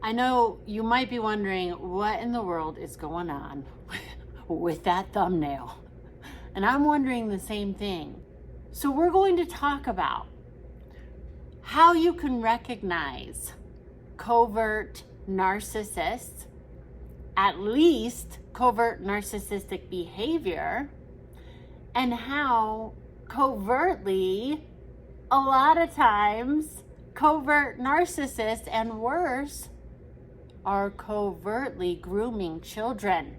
I know you might be wondering what in the world is going on with that thumbnail. And I'm wondering the same thing. So we're going to talk about how you can recognize covert narcissists, at least covert narcissistic behavior, and how covertly, a lot of times, covert narcissists and worse are covertly grooming children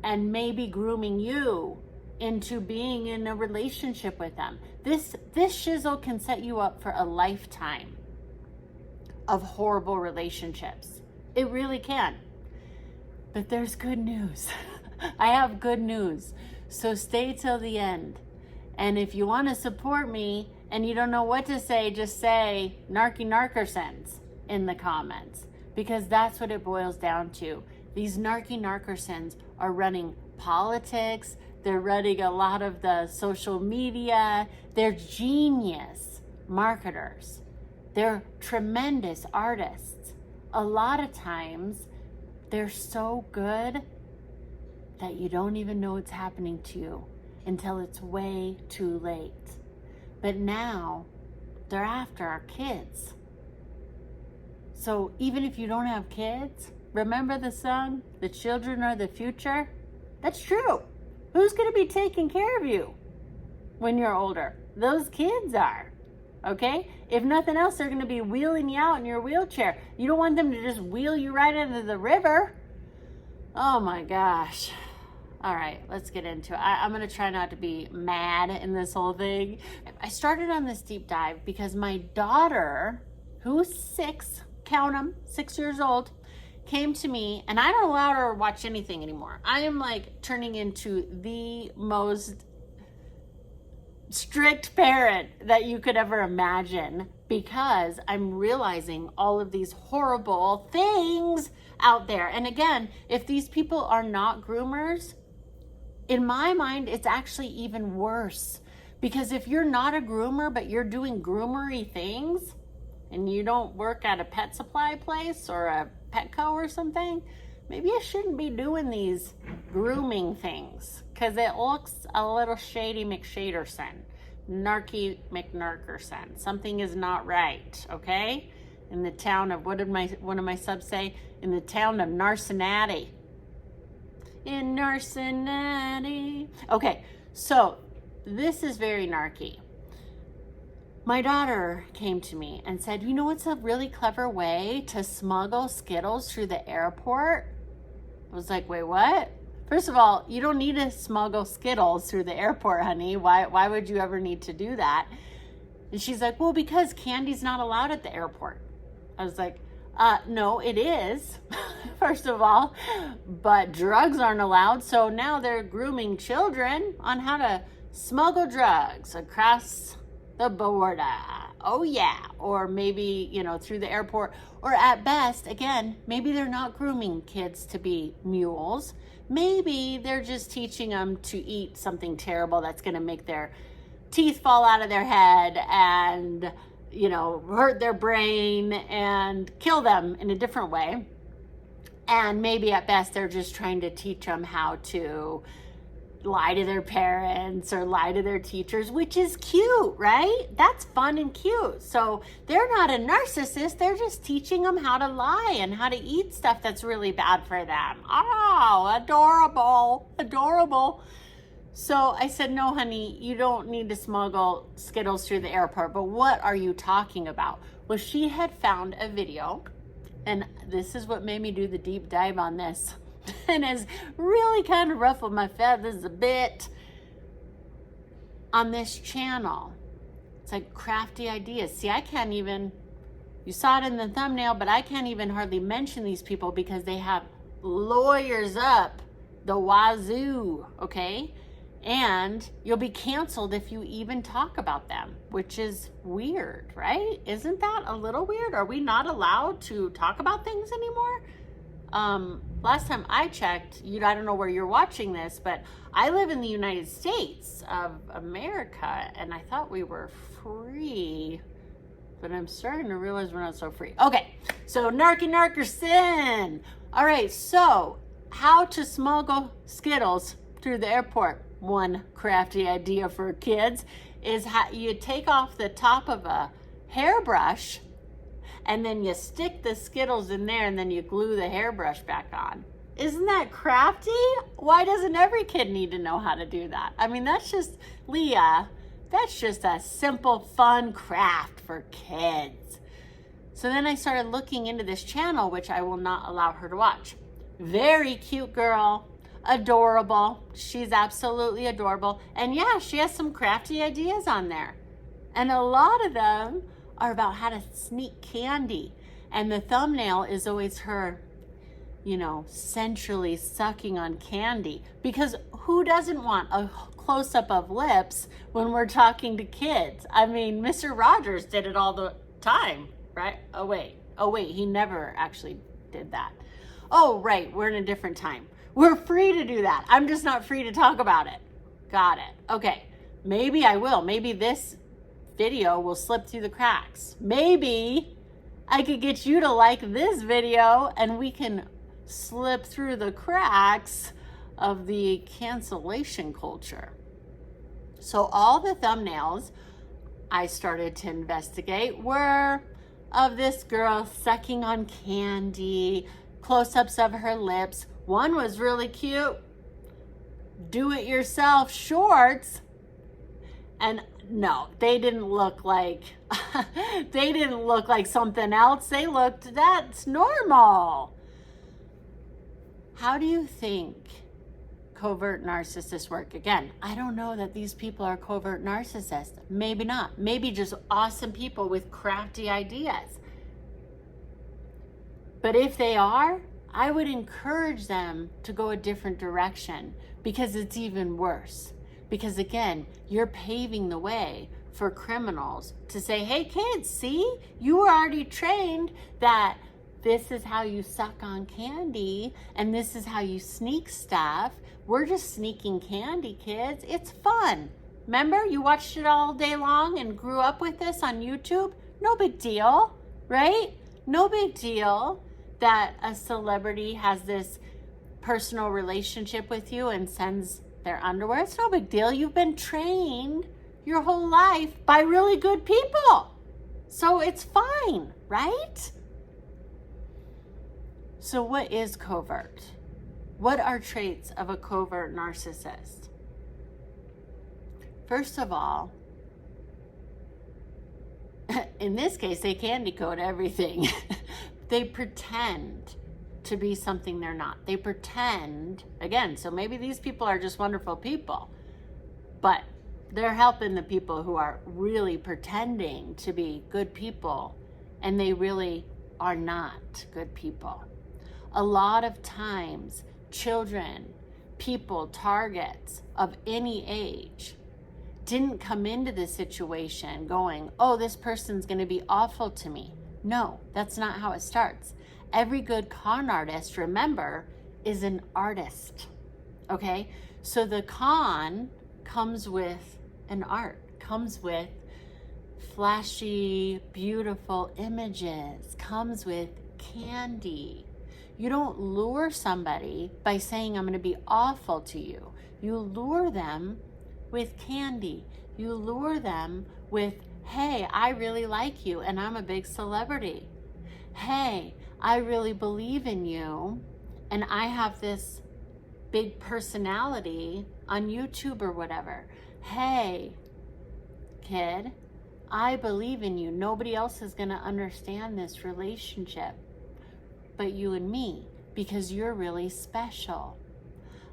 and maybe grooming you into being in a relationship with them. This shizzle can set you up for a lifetime of horrible relationships. It really can. But there's good news. I have good news. So stay till the end. And if you want to support me and you don't know what to say, just say narcissists in the comments, because that's what it boils down to. These narcissists are running politics. They're running a lot of the social media. They're genius marketers. They're tremendous artists. A lot of times, they're so good that you don't even know what's happening to you until it's way too late. But now, they're after our kids. So even if you don't have kids, remember the song, "The children are the future"? That's true. Who's going to be taking care of you when you're older? Those kids are. Okay? If nothing else, they're going to be wheeling you out in your wheelchair. You don't want them to just wheel you right into the river. Oh my gosh. All right, let's get into it. I'm going to try not to be mad in this whole thing. I started on this deep dive because my daughter, who's 6, count them, 6 years old, came to me, and I don't allow her to watch anything anymore. I am like turning into the most strict parent that you could ever imagine, because I'm realizing all of these horrible things out there. And again, if these people are not groomers, in my mind, it's actually even worse. Because if you're not a groomer, but you're doing groomery things, and you don't work at a pet supply place or a Petco or something, maybe you shouldn't be doing these grooming things, because it looks a little shady McShaderson, narky McNarkerson. Something is not right, okay? In the town of, what did one of my subs say? In the town of Narcinati. In Narcinati. Okay, so this is very narky. My daughter came to me and said, you know what's a really clever way to smuggle Skittles through the airport? I was like, wait, what? First of all, you don't need to smuggle Skittles through the airport, honey. Why would you ever need to do that? And she's like, well, because candy's not allowed at the airport. I was like, no, it is, first of all, but drugs aren't allowed. So now they're grooming children on how to smuggle drugs across the border. Oh yeah. Or maybe, through the airport, or at best, again, maybe they're not grooming kids to be mules. Maybe they're just teaching them to eat something terrible that's going to make their teeth fall out of their head and, hurt their brain and kill them in a different way. And maybe at best, they're just trying to teach them how to lie to their parents or lie to their teachers, which is cute, right? That's fun and cute. So they're not a narcissist. They're just teaching them how to lie and how to eat stuff that's really bad for them. Oh, adorable, adorable. So I said, no, honey, you don't need to smuggle Skittles through the airport. But what are you talking about? Well, she had found a video, and this is what made me do the deep dive on this. And has really kind of ruffled my feathers a bit on this channel. It's like crafty ideas. See, I can't even, you saw it in the thumbnail, but I can't even hardly mention these people because they have lawyers up the wazoo, okay? And you'll be canceled if you even talk about them, which is weird, right? Isn't that a little weird? Are we not allowed to talk about things anymore? Last time I checked, I don't know where you're watching this, but I live in the United States of America, and I thought we were free. but I'm starting to realize we're not so free. Okay, so narcissist. All right, so how to smuggle Skittles through the airport. One crafty idea for kids is how you take off the top of a hairbrush and then you stick the Skittles in there and then you glue the hairbrush back on. Isn't that crafty? Why doesn't every kid need to know how to do that? I mean, that's just, Leah, that's just a simple, fun craft for kids. So then I started looking into this channel, which I will not allow her to watch. Very cute girl, adorable. She's absolutely adorable. And yeah, she has some crafty ideas on there. And a lot of them are about how to sneak candy. And the thumbnail is always her, you know, sensually sucking on candy. Because who doesn't want a close-up of lips when we're talking to kids? I mean, Mr. Rogers did it all the time, right? Oh wait, he never actually did that. Oh, right, we're in a different time. We're free to do that. I'm just not free to talk about it. Got it. Okay, maybe I will. Maybe this video will slip through the cracks. Maybe I could get you to like this video and we can slip through the cracks of the cancellation culture. So all the thumbnails I started to investigate were of this girl sucking on candy, close-ups of her lips. One was really cute, do-it-yourself shorts. And no, they didn't look like something else. They looked, that's normal. How do you think covert narcissists work? Again, I don't know that these people are covert narcissists. Maybe not. Maybe just awesome people with crafty ideas. But if they are, I would encourage them to go a different direction, because it's even worse. Because again, you're paving the way for criminals to say, hey kids, see, you were already trained that this is how you suck on candy and this is how you sneak stuff. We're just sneaking candy, kids. It's fun. Remember, you watched it all day long and grew up with this on YouTube? No big deal, right? No big deal that a celebrity has this personal relationship with you and sends their underwear. It's no big deal. You've been trained your whole life by really good people. So it's fine, right? So what is covert? What are traits of a covert narcissist? First of all, in this case, they can decode everything. They pretend to be something they're not. They pretend, again, so maybe these people are just wonderful people, but they're helping the people who are really pretending to be good people, and they really are not good people. A lot of times, children, people, targets of any age didn't come into this situation going, oh, this person's going to be awful to me. No, that's not how it starts. Every good con artist, remember, is an artist, okay? So the con comes with an art, comes with flashy, beautiful images, comes with candy. You don't lure somebody by saying, I'm going to be awful to you. You lure them with candy. You lure them with, hey, I really like you and I'm a big celebrity. Hey, I really believe in you and I have this big personality on YouTube or whatever. Hey, kid, I believe in you. Nobody else is going to understand this relationship but you and me, because you're really special.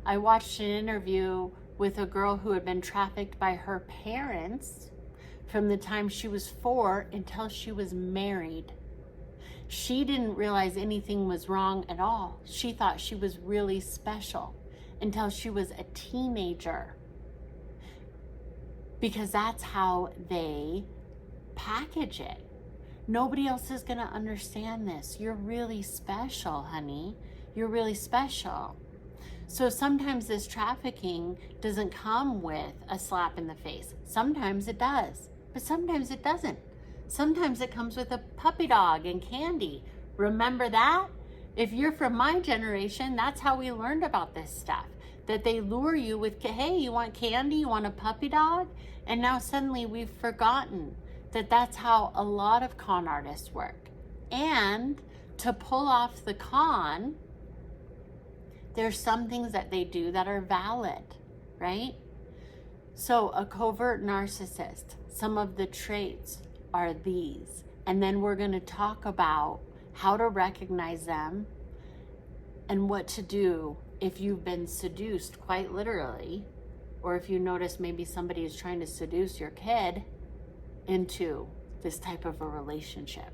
I watched an interview with a girl who had been trafficked by her parents from the time she was 4 until she was married. She didn't realize anything was wrong at all. She thought she was really special until she was a teenager, because that's how they package it. Nobody else is going to understand this. You're really special, honey. You're really special. So sometimes this trafficking doesn't come with a slap in the face. Sometimes it does, but sometimes it doesn't. Sometimes it comes with a puppy dog and candy. Remember that? If you're from my generation, that's how we learned about this stuff. That they lure you with, hey, you want candy? You want a puppy dog? And now suddenly we've forgotten that that's how a lot of con artists work. And to pull off the con, there's some things that they do that are valid, right? So a covert narcissist, some of the traits are these. And then we're going to talk about how to recognize them and what to do if you've been seduced, quite literally, or if you notice maybe somebody is trying to seduce your kid into this type of a relationship.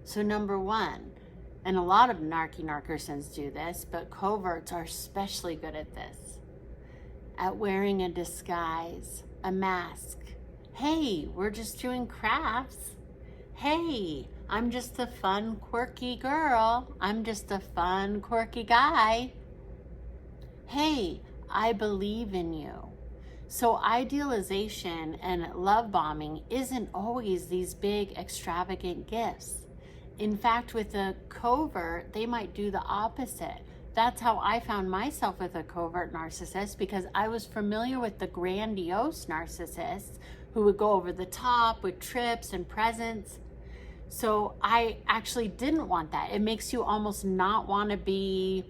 So number one, and a lot of narcissists do this, but coverts are especially good at this, at wearing a disguise, a mask. Hey, we're just doing crafts. Hey, I'm just a fun, quirky girl. I'm just a fun, quirky guy. Hey, I believe in you. So idealization and love bombing isn't always these big, extravagant gifts. In fact, with a covert, they might do the opposite. That's how I found myself with a covert narcissist, because I was familiar with the grandiose narcissists who would go over the top with trips and presents. So I actually didn't want that. It makes you almost not want to be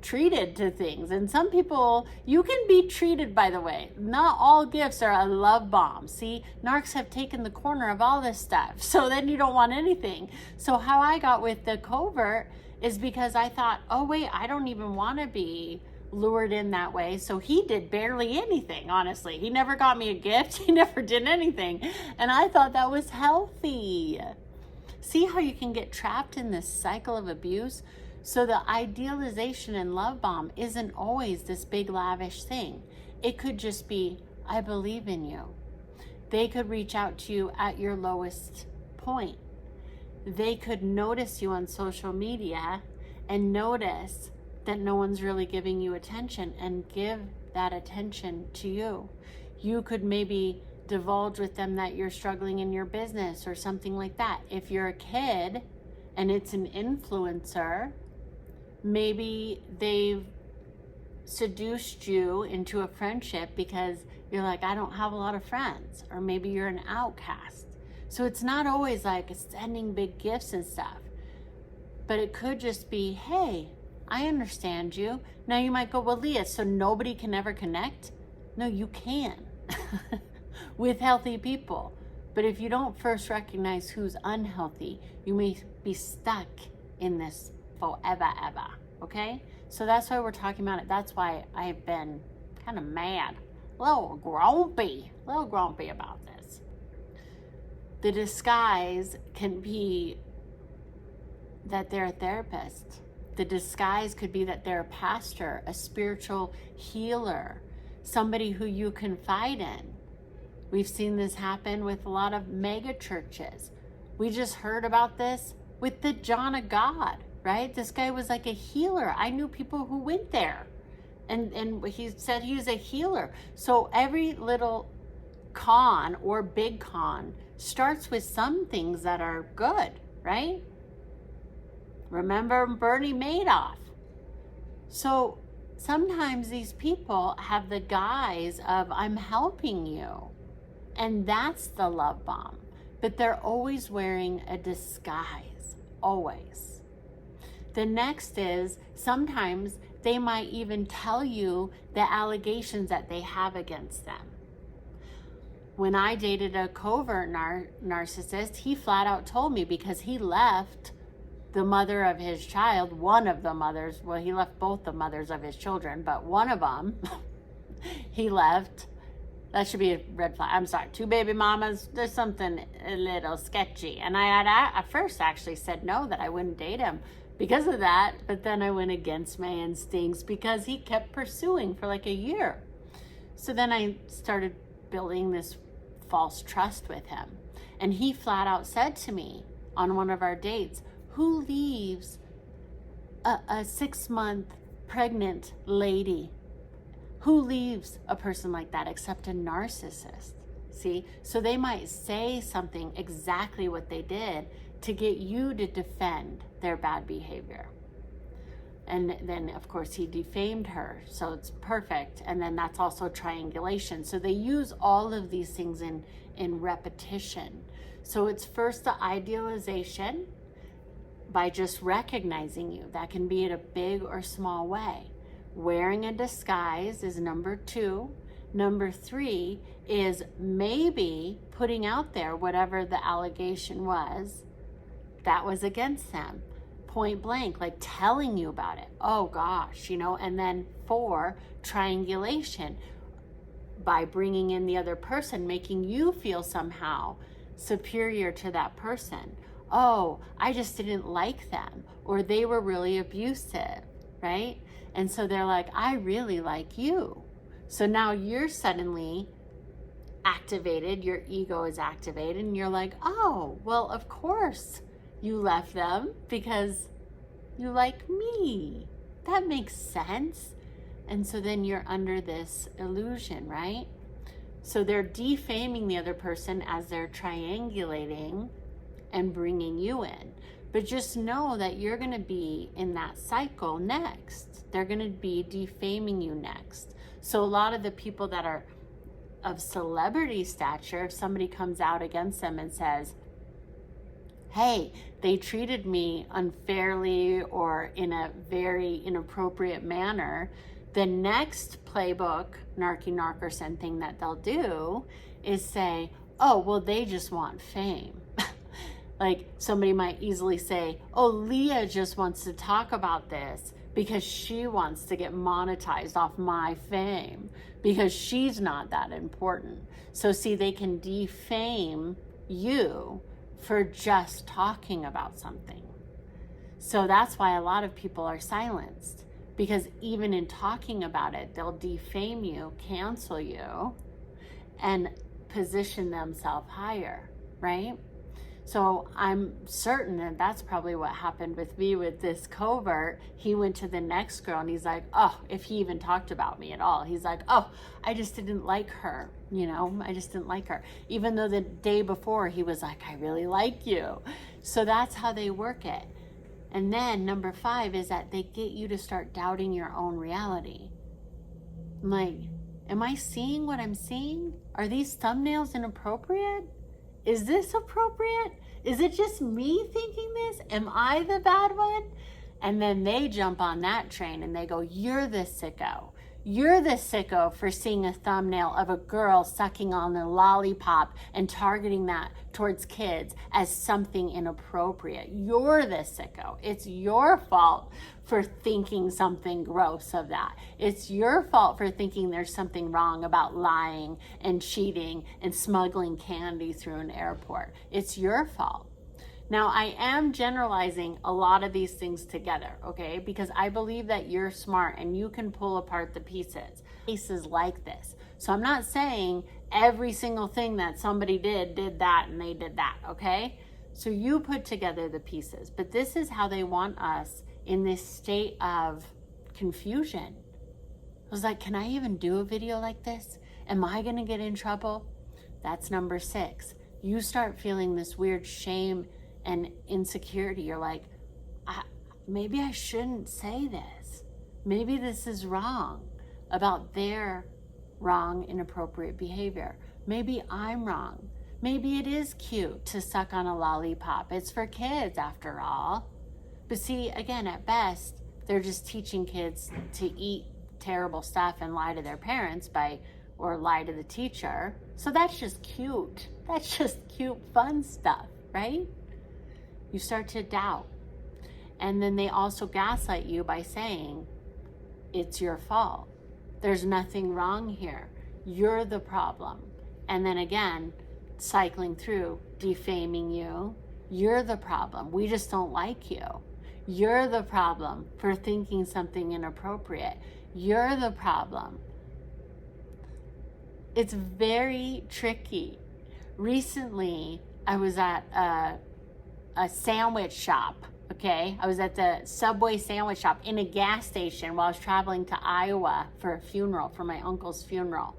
treated to things. And some people, you can be treated, by the way. Not all gifts are a love bomb. See, narcs have taken the corner of all this stuff. So then you don't want anything. So how I got with the covert is because I thought, oh wait, I don't even want to be lured in that way. So he did barely anything, honestly. He never got me a gift. He never did anything. And I thought that was healthy. See how you can get trapped in this cycle of abuse? So the idealization and love bomb isn't always this big lavish thing. It could just be, I believe in you. They could reach out to you at your lowest point. They could notice you on social media and notice that no one's really giving you attention and give that attention to you. You could maybe divulge with them that you're struggling in your business or something like that. If you're a kid and it's an influencer, maybe they've seduced you into a friendship because you're like, I don't have a lot of friends, or maybe you're an outcast. So it's not always like sending big gifts and stuff, but it could just be, hey, I understand you. Now you might go, well, Leah, so nobody can ever connect? No, you can with healthy people. But if you don't first recognize who's unhealthy, you may be stuck in this forever, ever. Okay? So that's why we're talking about it. That's why I've been kind of mad, a little grumpy about this. The disguise can be that they're a therapist. The disguise could be that they're a pastor, a spiritual healer, somebody who you confide in. We've seen this happen with a lot of mega churches. We just heard about this with the John of God, right? This guy was like a healer. I knew people who went there, and he said he was a healer. So every little con or big con starts with some things that are good, right? Remember Bernie Madoff. So sometimes these people have the guise of, I'm helping you. And that's the love bomb. But they're always wearing a disguise, always. The next is, sometimes they might even tell you the allegations that they have against them. When I dated a covert narcissist, he flat out told me, because he left the mother of his child, one of the mothers, well, he left both the mothers of his children, but one of them, he left. That should be a red flag. I'm sorry, 2 baby mamas, there's something a little sketchy. And I had at first actually said no, that I wouldn't date him because of that. But then I went against my instincts because he kept pursuing for like a year. So then I started building this false trust with him. And he flat out said to me on one of our dates, who leaves a 6-month pregnant lady? Who leaves a person like that except a narcissist? See? So they might say something exactly what they did to get you to defend their bad behavior. And then, of course, he defamed her, so it's perfect. And then that's also triangulation. So they use all of these things in repetition. So it's first the idealization by just recognizing you. That can be in a big or small way. Wearing a disguise is number 2. Number 3 is maybe putting out there whatever the allegation was that was against them. Point blank, like telling you about it. Oh gosh, you know. And then 4, triangulation, by bringing in the other person, making you feel somehow superior to that person. Oh, I just didn't like them, or they were really abusive, right? And so they're like, I really like you. So now you're suddenly activated, your ego is activated, and you're like, oh, well, of course you left them because you like me. That makes sense. And so then you're under this illusion, right? So they're defaming the other person as they're triangulating and bringing you in. But just know that you're going to be in that cycle next. They're going to be defaming you next. So a lot of the people that are of celebrity stature, if somebody comes out against them and says, hey, they treated me unfairly or in a very inappropriate manner, the next playbook, narcissist thing that they'll do is say, oh, well, they just want fame. Like somebody might easily say, oh, Leah just wants to talk about this because she wants to get monetized off my fame because she's not that important. So see, they can defame you for just talking about something. So that's why a lot of people are silenced, because even in talking about it, they'll defame you, cancel you, and position themselves higher, right? So I'm certain that that's probably what happened with me with this covert. He went to the next girl and he's like, oh, if he even talked about me at all, he's like, oh, I just didn't like her. You know, I just didn't like her. Even though the day before he was like, I really like you. So that's how they work it. And then number 5 is that they get you to start doubting your own reality. I'm like, am I seeing what I'm seeing? Are these thumbnails inappropriate? Is this appropriate? Is it just me thinking this? Am I the bad one? And then they jump on that train and they go, you're the sicko. You're the sicko for seeing a thumbnail of a girl sucking on a lollipop and targeting that towards kids as something inappropriate. You're the sicko. It's your fault for thinking something gross of that. It's your fault for thinking there's something wrong about lying and cheating and smuggling candy through an airport. It's your fault. Now, I am generalizing a lot of these things together, okay? Because I believe that you're smart and you can pull apart the pieces. Cases like this. So I'm not saying every single thing that somebody did that and they did that, okay? So you put together the pieces. But this is how they want us in this state of confusion. I was like, can I even do a video like this? Am I gonna get in trouble? That's number 6. You start feeling this weird shame and insecurity. You're like, maybe I shouldn't say this. Maybe this is wrong about their wrong, inappropriate behavior. Maybe I'm wrong. Maybe it is cute to suck on a lollipop. It's for kids after all. But see, again, at best, they're just teaching kids to eat terrible stuff and lie to their parents or lie to the teacher. So that's just cute. That's just cute, fun stuff, right? You start to doubt. And then they also gaslight you by saying, it's your fault. There's nothing wrong here. You're the problem. And then again, cycling through, defaming you. You're the problem. We just don't like you. You're the problem for thinking something inappropriate. You're the problem. It's very tricky. Recently, I was at a sandwich shop, okay? I was at the Subway sandwich shop in a gas station while I was traveling to Iowa for a funeral, for my uncle's funeral.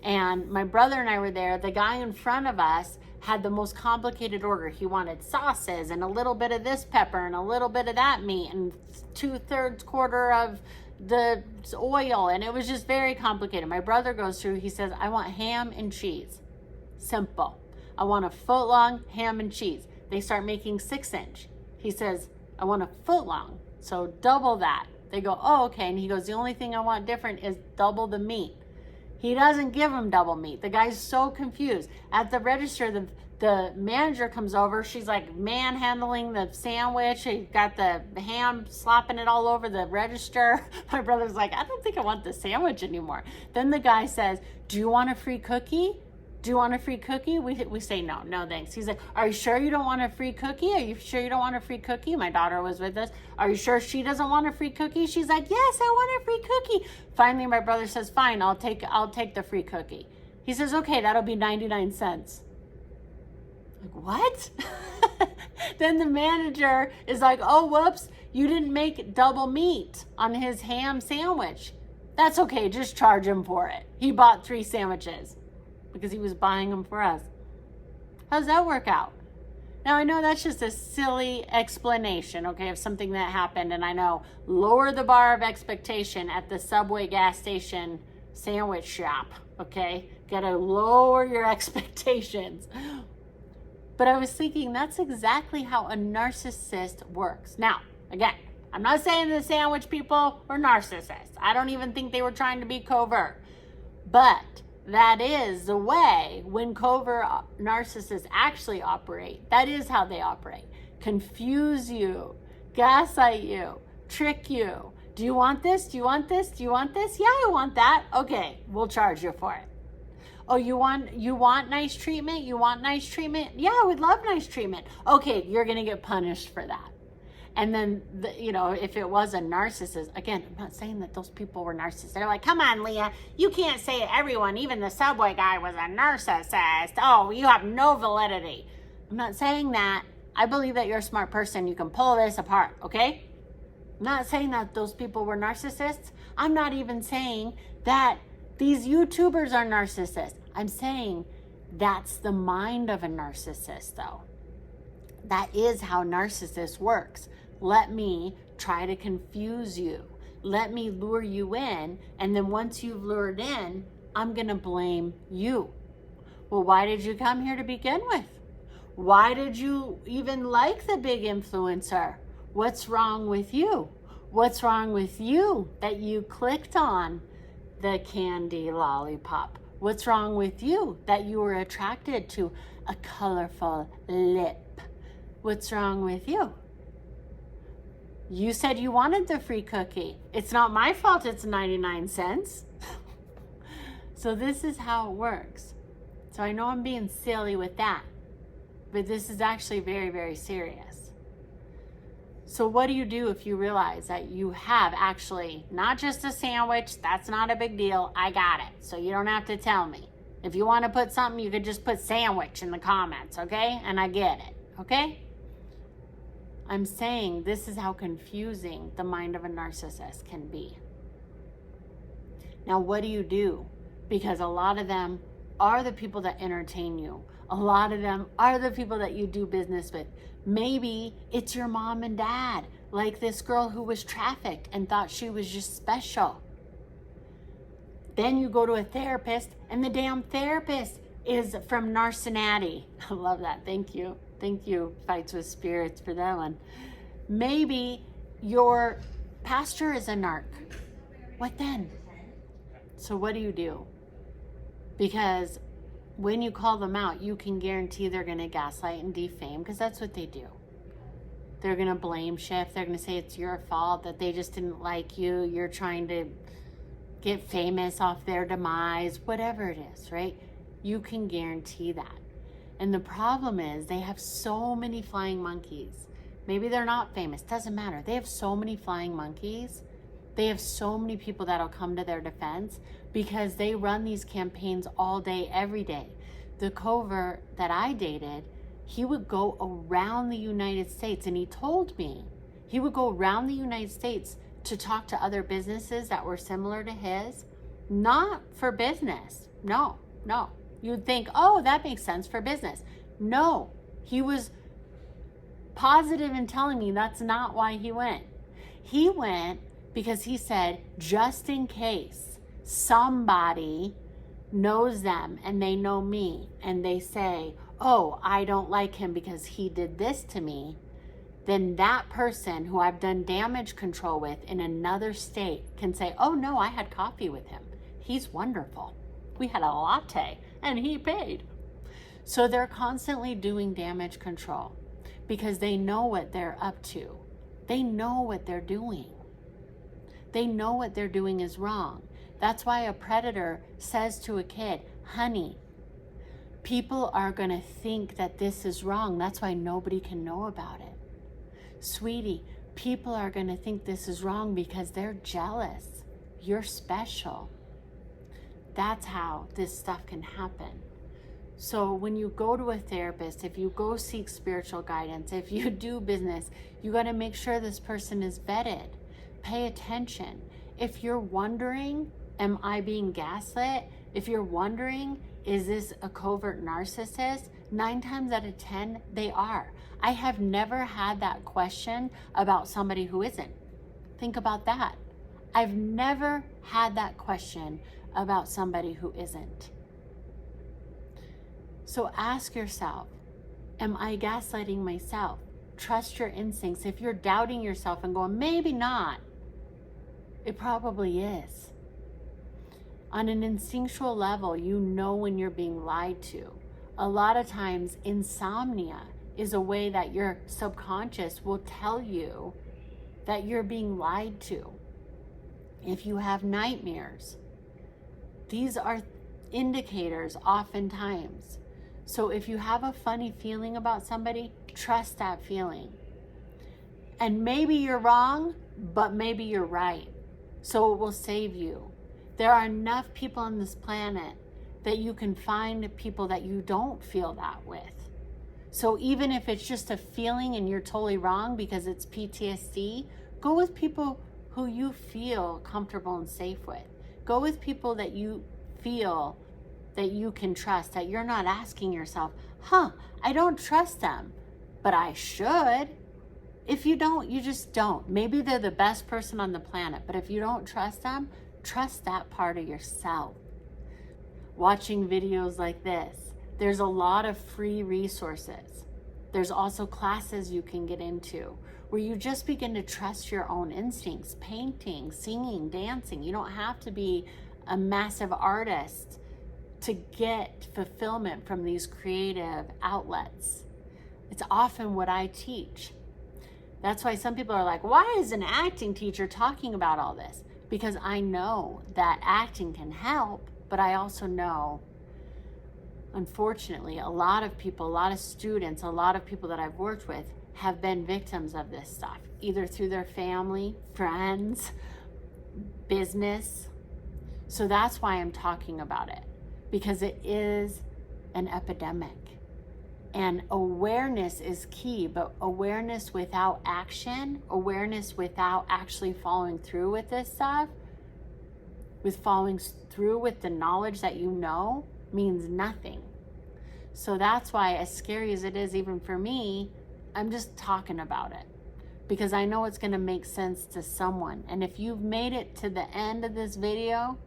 And my brother and I were there. The guy in front of us had the most complicated order. He wanted sauces and a little bit of this pepper and a little bit of that meat and 2/3 quarter of the oil. And it was just very complicated. My brother goes through, he says, I want ham and cheese. Simple. I want a foot long ham and cheese. They start making 6-inch. He says, I want a foot long. So double that. They go, oh, okay. And he goes, the only thing I want different is double the meat. He doesn't give him double meat. The guy's so confused. At the register, the manager comes over. She's like manhandling the sandwich. She got the ham, slopping it all over the register. My brother's like, I don't think I want the sandwich anymore. Then the guy says, do you want a free cookie? Do you want a free cookie? We say no thanks. He's like, are you sure you don't want a free cookie? Are you sure you don't want a free cookie? My daughter was with us. Are you sure she doesn't want a free cookie? She's like, yes, I want a free cookie. Finally, my brother says, fine, I'll take the free cookie. He says, okay, that'll be 99 cents. Like, what? Then the manager is like, oh, whoops, you didn't make double meat on his ham sandwich. That's okay, just charge him for it. He bought 3 sandwiches because he was buying them for us. How does that work out? Now, I know that's just a silly explanation, okay, of something that happened. And I know, lower the bar of expectation at the Subway gas station sandwich shop, okay? Gotta lower your expectations. But I was thinking that's exactly how a narcissist works. Now, again, I'm not saying the sandwich people were narcissists. I don't even think they were trying to be covert. But that is the way when covert narcissists actually operate. That is how they operate. Confuse you, gaslight you, trick you. Do you want this? Do you want this? Do you want this? Yeah, I want that. Okay, we'll charge you for it. Oh, you want nice treatment? You want nice treatment? Yeah, I would love nice treatment. Okay, you're going to get punished for that. And then, if it was a narcissist, again, I'm not saying that those people were narcissists. They're like, come on, Leah, you can't say everyone, even the Subway guy was a narcissist. Oh, you have no validity. I'm not saying that. I believe that you're a smart person. You can pull this apart, okay? I'm not saying that those people were narcissists. I'm not even saying that these YouTubers are narcissists. I'm saying that's the mind of a narcissist, though. That is how narcissist works. Let me try to confuse you. Let me lure you in. And then once you've lured in, I'm going to blame you. Well, why did you come here to begin with? Why did you even like the big influencer? What's wrong with you? What's wrong with you that you clicked on the candy lollipop? What's wrong with you that you were attracted to a colorful lip? What's wrong with you? You said you wanted the free cookie. It's not my fault it's 99 cents. So this is how it works. So I know I'm being silly with that, but this is actually very, very serious. So what do you do if you realize that you have actually not just a sandwich? That's not a big deal. I got it. So you don't have to tell me. If you want to put something, you could just put sandwich in the comments, okay? And I get it, okay? I'm saying this is how confusing the mind of a narcissist can be. Now, what do you do? Because a lot of them are the people that entertain you. A lot of them are the people that you do business with. Maybe it's your mom and dad, like this girl who was trafficked and thought she was just special. Then you go to a therapist and the damn therapist is from Narcinati. I love that. Thank you. Thank you, Fights with Spirits, for that one. Maybe your pastor is a narc. What then? So what do you do? Because when you call them out, you can guarantee they're going to gaslight and defame, because that's what they do. They're going to blame shift. They're going to say it's your fault, that they just didn't like you. You're trying to get famous off their demise, whatever it is, right? You can guarantee that. And the problem is they have so many flying monkeys. Maybe they're not famous, doesn't matter. They have so many flying monkeys. They have so many people that'll come to their defense because they run these campaigns all day, every day. The covert that I dated, he would go around the United States, and he told me he would go around the United States to talk to other businesses that were similar to his Not for business. No. You'd think, oh, that makes sense for business. No, he was positive in telling me that's not why he went. He went because he said, just in case somebody knows them and they know me and they say, oh, I don't like him because he did this to me, then that person who I've done damage control with in another state can say, oh no, I had coffee with him. He's wonderful. We had a latte and he paid. So they're constantly doing damage control because they know what they're up to. They know what they're doing. They know what they're doing is wrong. That's why a predator says to a kid, honey, people are going to think that this is wrong. That's why nobody can know about it. Sweetie, people are going to think this is wrong because they're jealous. You're special. That's how this stuff can happen. So when you go to a therapist, if you go seek spiritual guidance, if you do business, you got to make sure this person is vetted. Pay attention. If you're wondering, am I being gaslit? If you're wondering, is this a covert narcissist? 9 times out of 10, they are. I have never had that question about somebody who isn't. Think about that. I've never had that question about somebody who isn't. So ask yourself, am I gaslighting myself? Trust your instincts. If you're doubting yourself and going, maybe not, it probably is. On an instinctual level, you know when you're being lied to. A lot of times, insomnia is a way that your subconscious will tell you that you're being lied to. If you have nightmares, these are indicators oftentimes. So if you have a funny feeling about somebody, trust that feeling. And maybe you're wrong, but maybe you're right. So it will save you. There are enough people on this planet that you can find people that you don't feel that with. So even if it's just a feeling and you're totally wrong because it's PTSD, go with people who you feel comfortable and safe with. Go with people that you feel that you can trust, that you're not asking yourself, I don't trust them, but I should. If you don't, you just don't. Maybe they're the best person on the planet, but if you don't trust them, trust that part of yourself. Watching videos like this, there's a lot of free resources. There's also classes you can get into where you just begin to trust your own instincts, painting, singing, dancing. You don't have to be a massive artist to get fulfillment from these creative outlets. It's often what I teach. That's why some people are like, why is an acting teacher talking about all this? Because I know that acting can help, but I also know, unfortunately, a lot of people, a lot of students, a lot of people that I've worked with have been victims of this stuff, either through their family, friends, business. So that's why I'm talking about it, because it is an epidemic. And awareness is key, but awareness without action, awareness without actually following through with this stuff, with following through with the knowledge that you know, means nothing. So that's why, as scary as it is even for me, I'm just talking about it because I know it's going to make sense to someone. And if you've made it to the end of this video,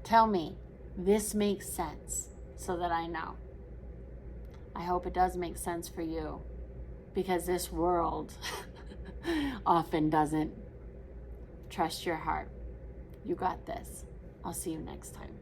tell me this makes sense so that I know. I hope it does make sense for you, because this world often doesn't. Trust your heart. You got this. I'll see you next time.